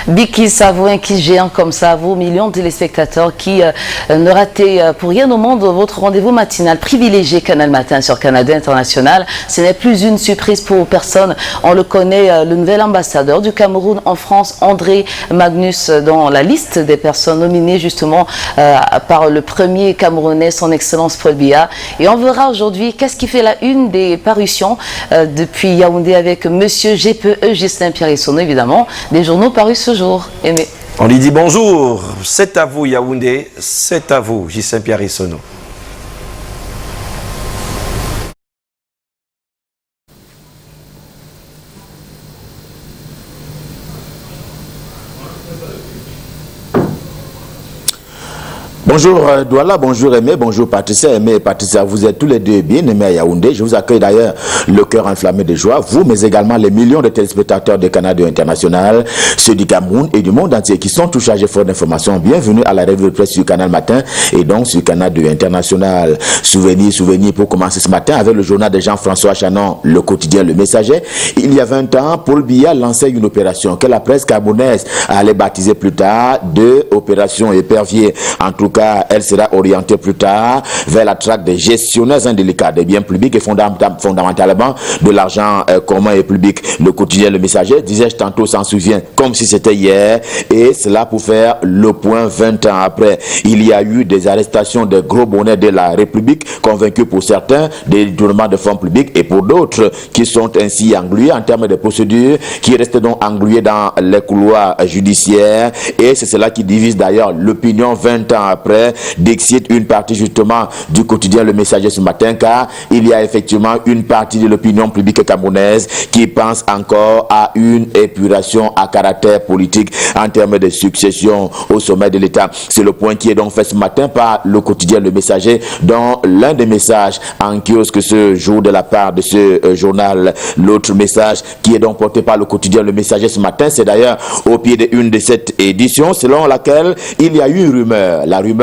Biki Savouin qui géant comme ça, vous, millions de téléspectateurs qui ne ratez pour rien au monde votre rendez-vous matinal privilégié Canal Matin sur Canada International. Ce n'est plus une surprise pour personne. On le connaît, le nouvel ambassadeur du Cameroun en France, André Magnus, dans la liste des personnes nominées justement par le premier Camerounais, son Excellence Paul Biya. Et on verra aujourd'hui qu'est-ce qui fait la une des parutions depuis Yaoundé avec Monsieur GPE, Ghislain Pierre-Essonneau, évidemment, des journaux parus ce jour. Aimé. On lui dit bonjour, c'est à vous Yaoundé, c'est à vous Ghislain Pierre-Essonneau. Bonjour Douala, bonjour Aimé, bonjour Patricia. Aimé et Patricia, vous êtes tous les deux bien aimés à Yaoundé. Je vous accueille d'ailleurs le cœur enflammé de joie, vous, mais également les millions de téléspectateurs de Canada International, ceux du Cameroun et du monde entier qui sont tous chargés fort d'informations. Bienvenue à la revue de presse sur Canal Matin et donc sur Canada International. Souvenir pour commencer ce matin avec le journal de Jean-François Chanon, le quotidien Le Messager. Il y a 20 ans, Paul Biya lançait une opération que la presse camerounaise allait baptiser plus tard de Opération Épervier. En tout cas, elle sera orientée plus tard vers la traque des gestionnaires indélicats des biens publics et fondamentalement de l'argent commun et public. Le quotidien Le Messager, disais-je tantôt, s'en souvient comme si c'était hier, et cela pour faire le point 20 ans après. Il y a eu des arrestations de gros bonnets de la République, convaincus pour certains des détournements de fonds publics et pour d'autres qui sont ainsi englués en termes de procédures, qui restent donc englués dans les couloirs judiciaires, et c'est cela qui divise d'ailleurs l'opinion 20 ans après. D'excite une partie justement du quotidien Le Messager ce matin, car il y a effectivement une partie de l'opinion publique camerounaise qui pense encore à une épuration à caractère politique en termes de succession au sommet de l'État. C'est le point qui est donc fait ce matin par le quotidien Le Messager, dont l'un des messages en kiosque ce jour de la part de ce journal. L'autre message qui est donc porté par le quotidien Le Messager ce matin, c'est d'ailleurs au pied de une de cette édition, selon laquelle il y a eu une rumeur, la rumeur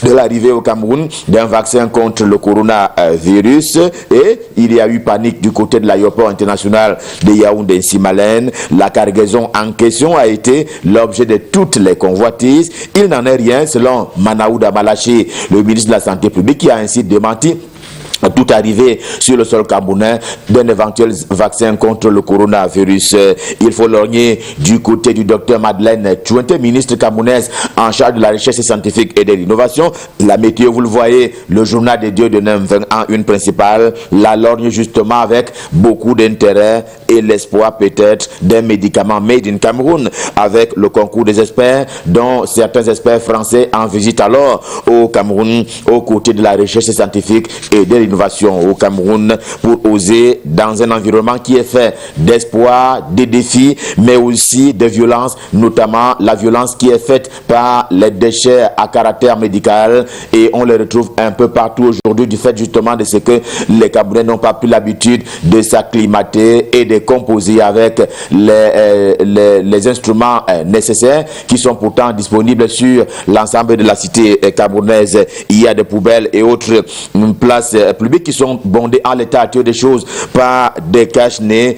de l'arrivée au Cameroun d'un vaccin contre le coronavirus, et il y a eu panique du côté de l'aéroport international de Yaoundé-Simalène. La cargaison en question a été l'objet de toutes les convoitises. Il n'en est rien selon Manaouda Malaché, le ministre de la Santé publique, qui a ainsi démenti tout arrivé sur le sol camerounais d'un éventuel vaccin contre le coronavirus. Il faut lorgner du côté du docteur Madeleine Tchouenté, ministre camerounaise en charge de la recherche scientifique et de l'innovation. La météo, vous le voyez, le journal des dieux de Nemven en une principale, la lorgne justement avec beaucoup d'intérêt et l'espoir peut-être d'un médicament made in Cameroun, avec le concours des experts, dont certains experts français en visite alors au Cameroun, aux côtés de la recherche scientifique et de l'innovation au Cameroun, pour oser dans un environnement qui est fait d'espoir, de défis, mais aussi de violence, notamment la violence qui est faite par les déchets à caractère médical, et on les retrouve un peu partout aujourd'hui du fait justement de ce que les Camerounais n'ont pas pris l'habitude de s'acclimater et de composer avec les instruments nécessaires qui sont pourtant disponibles sur l'ensemble de la cité camerounaise. Il y a des poubelles et autres places publics qui sont bondés en l'état actuel des choses par des cache-nez,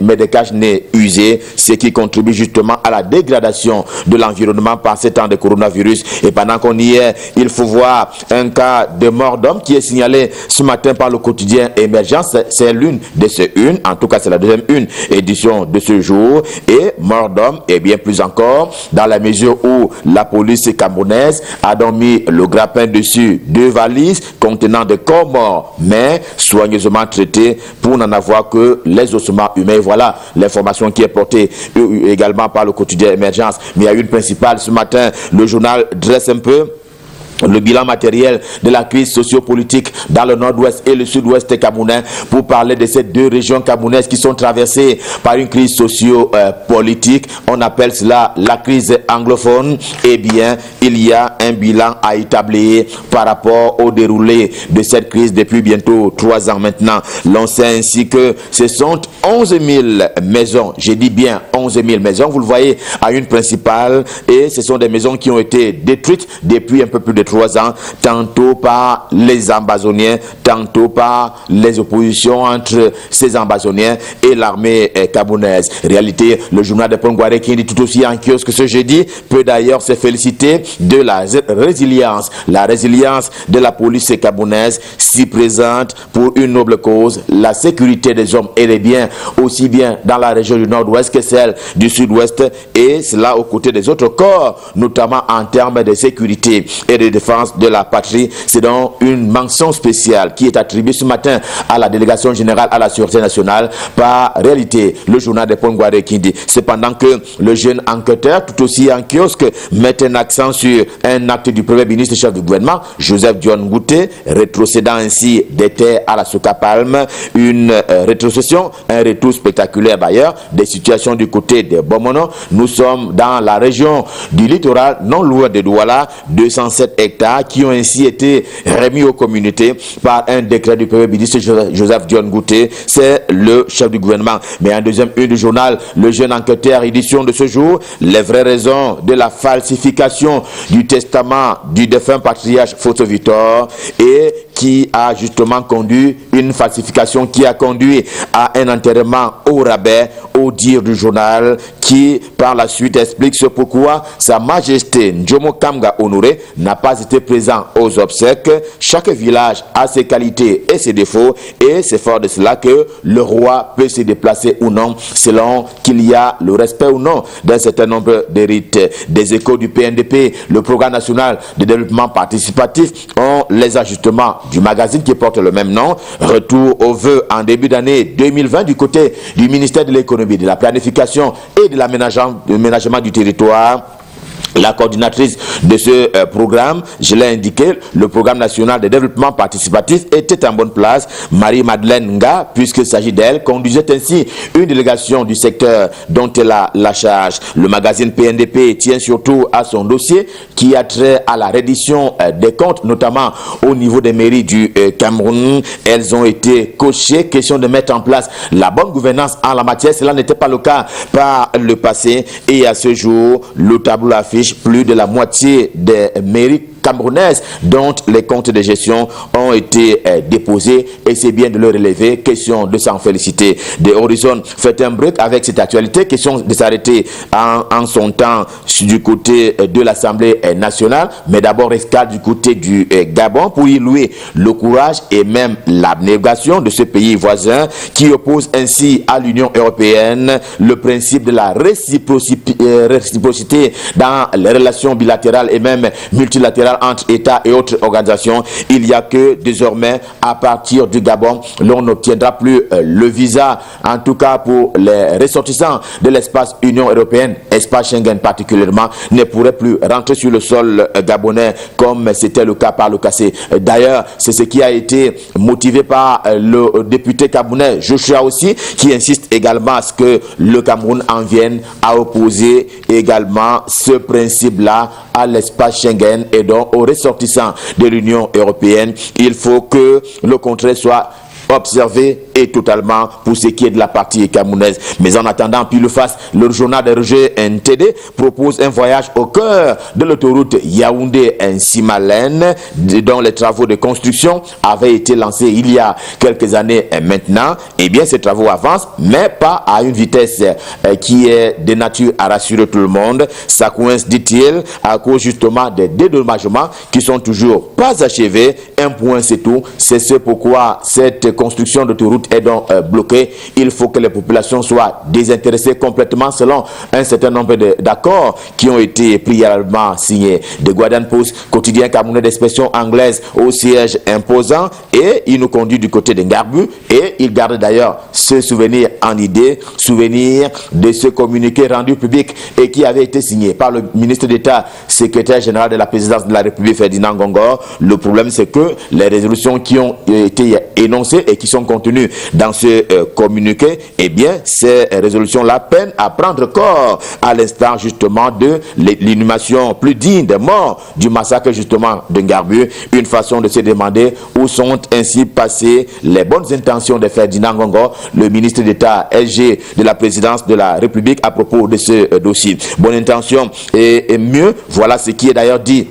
mais des cache-nez usés, ce qui contribue justement à la dégradation de l'environnement par ces temps de coronavirus. Et pendant qu'on y est, il faut voir un cas de mort d'homme qui est signalé ce matin par le quotidien Émergence. C'est l'une de ces unes, en tout cas c'est la deuxième une édition de ce jour, et mort d'homme et bien plus encore dans la mesure où la police camerounaise a donc mis le grappin dessus 2 valises contenant des corps morts, mais soigneusement traités pour n'en avoir que les ossements humains. Voilà l'information qui est portée également par le quotidien Émergence. Mais il y a une principale ce matin. Le journal dresse un peu le bilan matériel de la crise sociopolitique dans le nord-ouest et le sud-ouest camerounais, pour parler de ces deux régions camerounaises qui sont traversées par une crise sociopolitique. On appelle cela la crise anglophone. Eh bien, il y a un bilan à établir par rapport au déroulé de cette crise depuis bientôt 3 ans maintenant. L'on sait ainsi que ce sont 11 000 maisons, j'ai dit bien 11 000 maisons, vous le voyez à une principale, et ce sont des maisons qui ont été détruites depuis un peu plus de 3 ans, tantôt par les Ambazoniens, tantôt par les oppositions entre ces Ambazoniens et l'armée camerounaise. Réalité, le journal de Pongwaré qui dit tout aussi en kiosque ce jeudi peut d'ailleurs se féliciter de la résilience de la police camerounaise si présente pour une noble cause, la sécurité des hommes et des biens, aussi bien dans la région du nord-ouest que celle du sud-ouest, et cela aux côtés des autres corps, notamment en termes de sécurité et de défense de la patrie. C'est donc une mention spéciale qui est attribuée ce matin à la délégation générale à la sûreté nationale par Réalité, le journal de Pongwaré qui dit. Cependant que le jeune enquêteur, tout aussi en kiosque, met un accent sur un acte du premier ministre chef du gouvernement, Joseph Dion Ngouté, rétrocédant ainsi des terres à la Souka Palme, une rétrocession, un retour spectaculaire d'ailleurs des situations du côté de Bomono. Nous sommes dans la région du littoral non loin de Douala, 207 hectares qui ont ainsi été remis aux communautés par un décret du premier ministre Joseph Dion Ngouté, c'est le chef du gouvernement. Mais en deuxième une du journal, le jeune enquêteur, édition de ce jour, les vraies raisons de la falsification du testament du défunt patriarche Fosso Victor, et qui a justement conduit une falsification qui a conduit à un enterrement au rabais, au dire du journal, qui par la suite explique ce pourquoi Sa Majesté Njomo Kamga Honoré n'a pas été présent aux obsèques. Chaque village a ses qualités et ses défauts, et c'est fort de cela que le roi peut se déplacer ou non selon qu'il y a le respect ou non d'un certain nombre de rites. Des échos du PNDP, le programme national de développement participatif, ont les ajustements du magazine qui porte le même nom. Retour aux vœux en début d'année 2020 du côté du ministère de l'économie, de la planification et de l'aménagement du territoire. La coordinatrice de ce programme, je l'ai indiqué, le programme national de développement participatif était en bonne place. Marie-Madeleine Nga, puisqu'il s'agit d'elle, conduisait ainsi une délégation du secteur dont elle a la charge. Le magazine PNDP tient surtout à son dossier qui a trait à la reddition des comptes, notamment au niveau des mairies du Cameroun. Elles ont été cochées. Question de mettre en place la bonne gouvernance en la matière. Cela n'était pas le cas par le passé. Et à ce jour, le tableau affiche plus de la moitié des mairies camerounaises dont les comptes de gestion ont été déposés, et c'est bien de le relever. Question de s'en féliciter. De Horizon fait un break avec cette actualité. Question de s'arrêter en son temps du côté de l'Assemblée nationale, mais d'abord escale du côté du Gabon pour y louer le courage et même l'abnégation de ce pays voisin qui oppose ainsi à l'Union européenne le principe de la réciprocité dans les relations bilatérales et même multilatérales entre États et autres organisations. Il n'y a que désormais, à partir du Gabon, l'on n'obtiendra plus le visa, en tout cas pour les ressortissants de l'espace Union européenne, espace Schengen particulièrement, ne pourraient plus rentrer sur le sol gabonais comme c'était le cas par le passé. D'ailleurs, c'est ce qui a été motivé par le député camerounais Joshua aussi, qui insiste également à ce que le Cameroun en vienne à opposer également ce principe-là à l'espace Schengen et donc aux ressortissants de l'Union européenne. Il faut que le contraire soit observé et totalement pour ce qui est de la partie camerounaise. Mais en attendant, puis le face, le journal de Roger NTD propose un voyage au cœur de l'autoroute Yaoundé-Nsimalène, dont les travaux de construction avaient été lancés il y a quelques années maintenant. Eh bien, ces travaux avancent, mais pas à une vitesse qui est de nature à rassurer tout le monde. Ça coince, dit-il, à cause justement des dédommagements qui sont toujours pas achevés. Un point, c'est tout. C'est ce pourquoi cette construction d'autoroute est donc bloquée. Il faut que les populations soient désintéressées complètement selon un certain nombre d'accords qui ont été préalablement signés. The Guardian Post, quotidien camerounais d'expression anglaise au siège imposant, et il nous conduit du côté de Ngarbu, et il garde d'ailleurs ce souvenir en idée, souvenir de ce communiqué rendu public et qui avait été signé par le ministre d'État, secrétaire général de la présidence de la République, Ferdinand Ngongor. Le problème, c'est que les résolutions qui ont été énoncées et qui sont contenues dans ce communiqué, eh bien, ces résolutions-là peinent à prendre corps à l'instar justement de l'inhumation plus digne des morts du massacre justement de Ngarbu. Une façon de se demander où sont ainsi passées les bonnes intentions de Ferdinand Ngongor, le ministre d'État SG de la présidence de la République, à propos de ce dossier. Bonne intention et mieux, voilà ce qui est d'ailleurs dit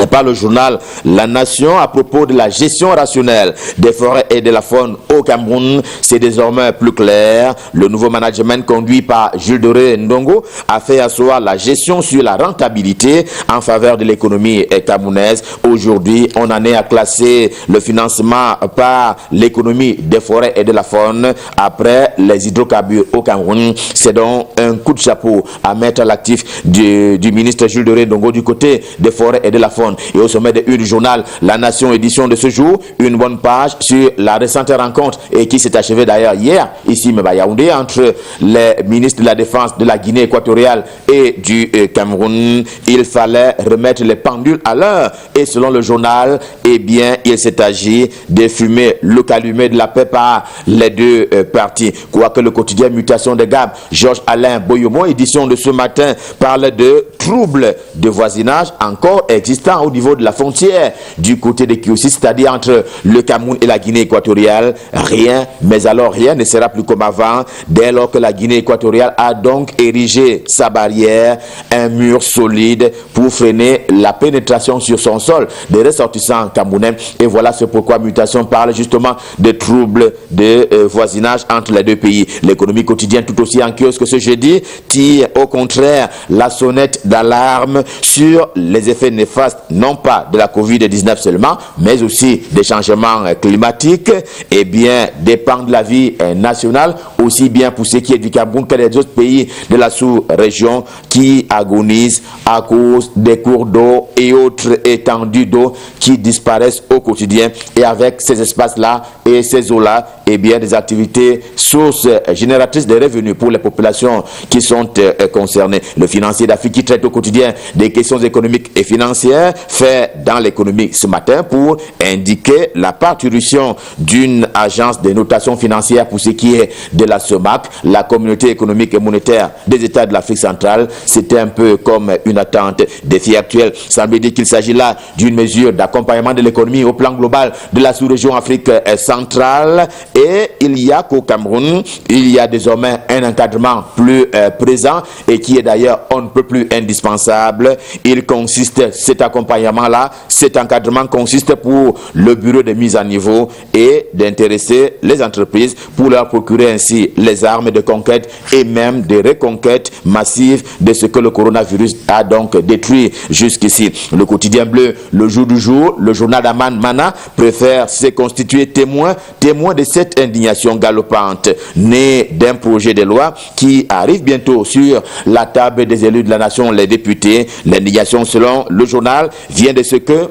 par le journal La Nation à propos de la gestion rationnelle des forêts et de la faune au Cameroun. C'est désormais plus clair. Le nouveau management conduit par Jules Doré Ndongo a fait asseoir la gestion sur la rentabilité en faveur de l'économie camerounaise. Aujourd'hui, on en est à classer le financement par l'économie des forêts et de la faune après les hydrocarbures au Cameroun. C'est donc un coup de chapeau à mettre à l'actif du ministre Jules Doré Ndongo du côté des forêts et de la faune. Et au sommet de une du journal La Nation édition de ce jour, une bonne page sur la récente rencontre et qui s'est achevée d'ailleurs hier ici à Yaoundé entre les ministres de la Défense de la Guinée équatoriale et du Cameroun. Il fallait remettre les pendules à l'heure et selon le journal, eh bien, il s'est agi de fumer le calumet de la paix par les deux parties. Quoique le quotidien Mutation de Gab, Georges Alain Boyomo, édition de ce matin, parle de troubles de voisinage encore existants au niveau de la frontière du côté de Kiossi, c'est-à-dire entre le Cameroun et la Guinée équatoriale. Rien, mais alors rien ne sera plus comme avant, dès lors que la Guinée équatoriale a donc érigé sa barrière, un mur solide pour freiner la pénétration sur son sol des ressortissants camerounais. Et voilà ce pourquoi Mutation parle justement de troubles de voisinage entre les deux pays. L'économie quotidienne tout aussi en kiosque ce jeudi tire au contraire la sonnette d'alarme sur les effets néfastes, non pas de la Covid-19 seulement, mais aussi des changements climatiques, et bien dépend de la vie nationale, aussi bien pour ce qui est du Cameroun que des autres pays de la sous-région qui agonisent à cause des cours d'eau et autres étendues d'eau qui disparaissent au quotidien. Et avec ces espaces-là et ces eaux-là, et bien des activités sources génératrices de revenus pour les populations qui sont concernées. Le financier d'Afrique qui traite au quotidien des questions économiques et financières fait dans l'économie ce matin pour indiquer la parution d'une agence de notation financière pour ce qui est de la CEMAC, la communauté économique et monétaire des États de l'Afrique centrale. C'était un peu comme une attente. Défi actuel, ça veut dire qu'il s'agit là d'une mesure d'accompagnement de l'économie au plan global de la sous-région Afrique centrale. Et il y a qu'au Cameroun, il y a désormais un encadrement plus présent et qui est d'ailleurs on ne peut plus indispensable. Il consiste, cet accompagnement-là, cet encadrement consiste pour le bureau de mise à niveau et d'intéresser les entreprises pour leur procurer ainsi les armes de conquête et même de reconquête massive de ce que le coronavirus a donc détruit jusqu'ici. Le quotidien bleu, le jour du jour, le journal d'Aman Mana préfère se constituer témoin de cette indignation galopante née d'un projet de loi qui arrive bientôt sur la table des élus de la nation, les députés. L'indignation, selon le journal, vient de ce que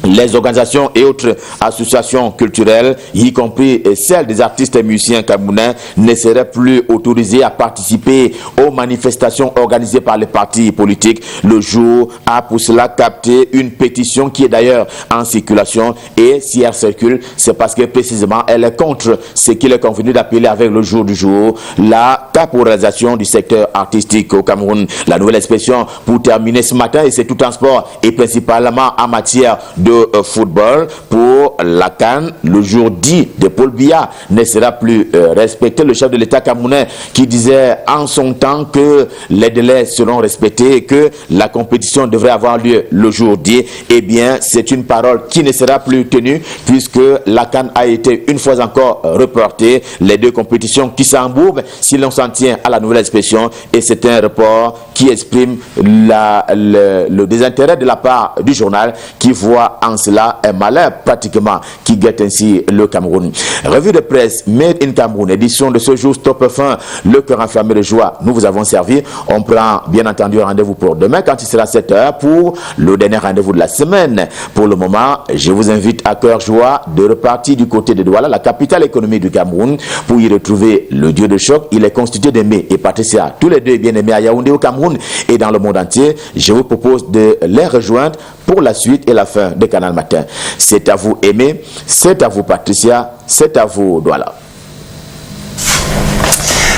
les organisations et autres associations culturelles, y compris celles des artistes et musiciens camerounais, ne seraient plus autorisées à participer aux manifestations organisées par les partis politiques. Le jour a pour cela capté une pétition qui est d'ailleurs en circulation, et si elle circule, c'est parce que précisément elle est contre ce qu'il est convenu d'appeler avec le jour du jour la caporalisation du secteur artistique au Cameroun. La nouvelle expression pour terminer ce matin, et c'est tout en sport et principalement en matière de football, pour la CAN, le jour dit de Paul Biya ne sera plus respecté. Le chef de l'État camerounais qui disait en son temps que les délais seront respectés et que la compétition devrait avoir lieu le jour dit, eh bien c'est une parole qui ne sera plus tenue puisque la CAN a été une fois encore reportée. Les deux compétitions qui s'embourbent si l'on s'en tient à la nouvelle expression, et c'est un report qui exprime le désintérêt de la part du journal qui voit en cela un malheur pratiquement qui guette ainsi le Cameroun. Revue de presse Made in Cameroun, édition de ce jour, stop fin, le cœur enflammé de joie. Nous vous avons servi. On prend bien entendu rendez-vous pour demain quand il sera 7h pour le dernier rendez-vous de la semaine. Pour le moment, je vous invite à cœur joie de repartir du côté de Douala, la capitale économique du Cameroun, pour y retrouver le dieu de choc. Il est constitué d'Aimé et Patricia, tous les deux bien aimés à Yaoundé au Cameroun et dans le monde entier. Je vous propose de les rejoindre pour la suite et la fin de Canal Matin. C'est à vous Aimé, c'est à vous Patricia, c'est à vous Douala.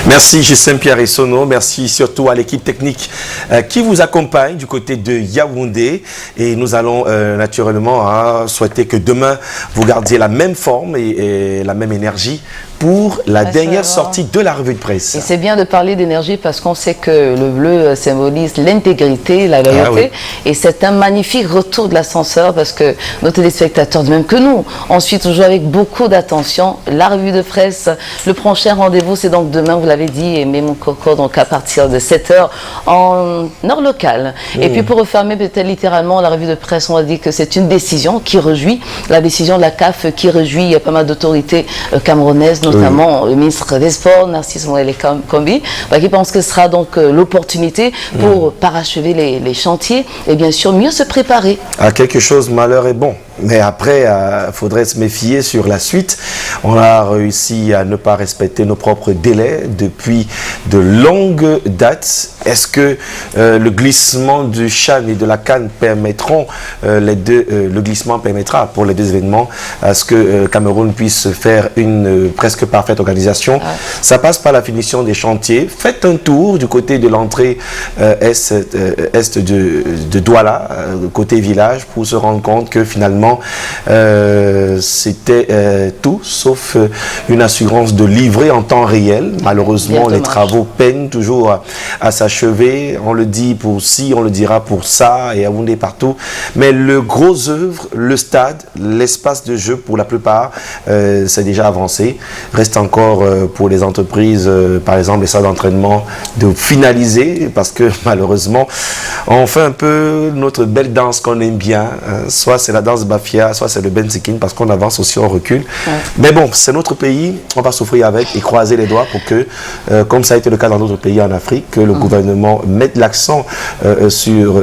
Merci Justin Pierre et Sono, merci surtout à l'équipe technique qui vous accompagne du côté de Yaoundé. Et nous allons naturellement souhaiter que demain vous gardiez la même forme et la même énergie pour la dernière sortie de la revue de presse. Et c'est bien de parler d'énergie parce qu'on sait que le bleu symbolise l'intégrité, la loyauté. Et c'est un magnifique retour de l'ascenseur parce que nos téléspectateurs, de même que nous, on suit toujours avec beaucoup d'attention la revue de presse. Le prochain rendez-vous, c'est donc demain, vous l'avez dit, et mon coco, donc à partir de 7 h en heure locale. Et puis pour refermer peut-être littéralement la revue de presse, on va dire que c'est une décision qui réjouit, la décision de la CAF qui réjouit pas mal d'autorités camerounaises, notamment le ministre des Sports, Narcisse Kombi, qui pense que ce sera donc l'opportunité pour parachever les chantiers et bien sûr mieux se préparer. À quelque chose, malheur est bon. Mais après, il faudrait se méfier sur la suite. On a réussi à ne pas respecter nos propres délais depuis de longues dates. Est-ce que le glissement du CHAN et de la CAN permettront les deux, le glissement permettra pour les deux événements à ce que Cameroun puisse faire une presque parfaite organisation? Ça passe par la finition des chantiers. Faites un tour du côté de l'entrée est de Douala, côté village, pour se rendre compte que finalement c'était tout sauf une assurance de livrer en temps réel. Malheureusement, les travaux peinent toujours à s'achever. On le dit pour ci, on le dira pour ça, et à Yaoundé partout. Mais le gros œuvre, le stade, l'espace de jeu, pour la plupart, c'est déjà avancé. Reste encore pour les entreprises, par exemple, les salles d'entraînement, de finaliser, parce que malheureusement, on fait un peu notre belle danse qu'on aime bien. Soit c'est la danse Bafia, soit c'est le Benzikin, parce qu'on avance aussi, on recule. Mais bon, c'est notre pays, on va souffrir avec et croiser les doigts pour que, comme ça a été le cas dans d'autres pays en Afrique, que le gouvernement mette l'accent sur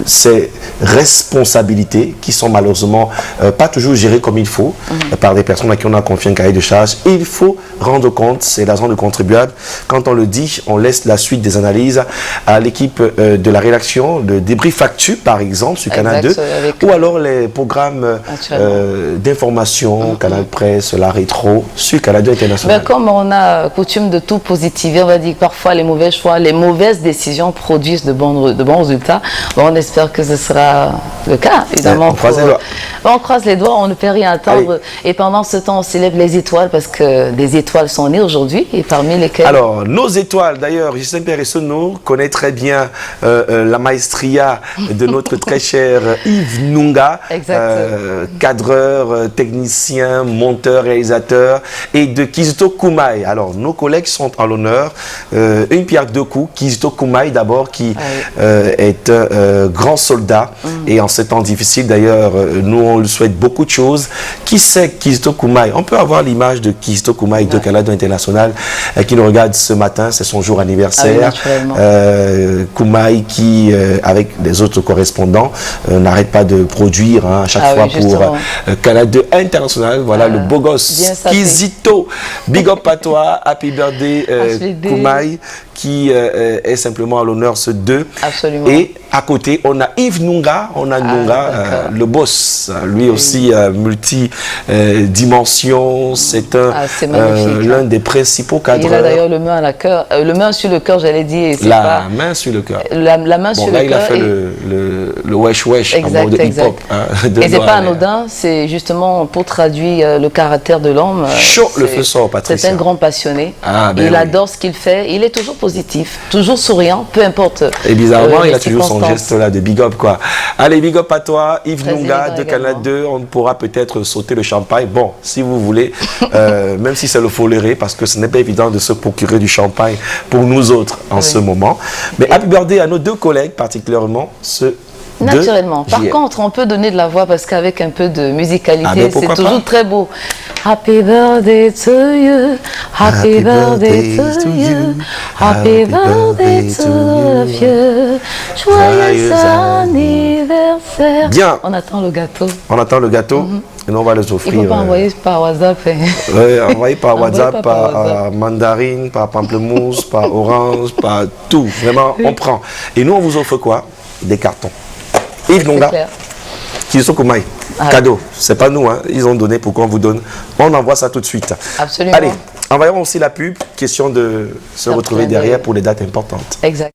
ces responsabilités qui sont malheureusement pas toujours gérées comme il faut par des personnes à qui on a confié un cahier de charge. Et il faut rendre compte, c'est l'argent du contribuable. Quand on le dit, on laisse la suite des analyses à l'équipe de la rédaction, de Débrief Actu par exemple, sur Canal 2, ou alors les programmes d'information, Canal Presse, la rétro, sur Canal 2 International. Ben, comme on a coutume de tout positiver, on va dire que parfois les mauvais choix, les mauvaises décisions produisent de bons résultats. Bon, on espère que ce sera le cas, évidemment. On croise les doigts. On croise les doigts, on ne peut rien attendre. Allez. Et pendant ce temps, on célèbre les étoiles parce que des étoiles sont nées aujourd'hui et parmi lesquelles... Alors, nos étoiles, d'ailleurs, Justin Peressono connaît très bien la maestria de notre très cher Yves Nunga, cadreur, technicien, monteur, réalisateur, et de Kizito Koumaï. Alors, nos collègues sont en l'honneur. Une pierre deux coups. Kizito Koumaï, d'abord, qui est un grand soldat. Et en ces temps difficiles, d'ailleurs, nous, on lui souhaite beaucoup de choses. Qui c'est Kizito Koumaï? On peut avoir l'image de Kizito Koumaï de Canal 2 International qui nous regarde ce matin. C'est son jour anniversaire. Koumaï qui, avec les autres correspondants, n'arrête pas de produire à chaque fois pour Canal 2 International. Voilà le beau gosse Kizito. Big up à toi. Happy birthday Koumaï, qui est simplement à l'honneur ce 2. Absolument. Et à côté, on a Yves Nunga, le boss, lui aussi multi-dimension. C'est l'un des principaux cadres. Il a d'ailleurs le main à la cœur, le main sur le cœur, j'allais dire. La main sur le cœur. La main sur le cœur. Il a fait le wesh wesh en mode hip-hop. Et c'est pas anodin, c'est justement pour traduire le caractère de l'homme. Chaud le feu sort, Patricia. C'est un grand passionné. Il adore ce qu'il fait. Il est toujours positif, toujours souriant, peu importe. Et bizarrement, il a toujours son geste là de big up, quoi. Allez, big up à toi, Yves Nunga de Canal 2. On pourra peut-être sauter le champagne. Bon, si vous voulez, même si c'est le foléré, parce que ce n'est pas évident de se procurer du champagne pour nous autres en ce moment. Mais happy birthday à nos deux collègues, particulièrement ceux. Naturellement. Par contre, on peut donner de la voix parce qu'avec un peu de musicalité, c'est toujours très beau. Happy birthday to you, happy birthday to you, happy birthday to you, joyeux anniversaire. Bien. On attend le gâteau. On attend le gâteau et nous on va les offrir. Il ne faut pas envoyer par WhatsApp. Envoyer par WhatsApp, par mandarine, par pamplemousse, par orange, par tout. Vraiment, on prend. Et nous, on vous offre quoi? Des cartons. Yves Nunga, Kizito Koumaï, cadeau. C'est pas nous, hein. Ils ont donné pour qu'on vous donne. On envoie ça tout de suite. Absolument. Allez, Envoyons aussi la pub, question de se retrouver derrière pour les dates importantes. Exact.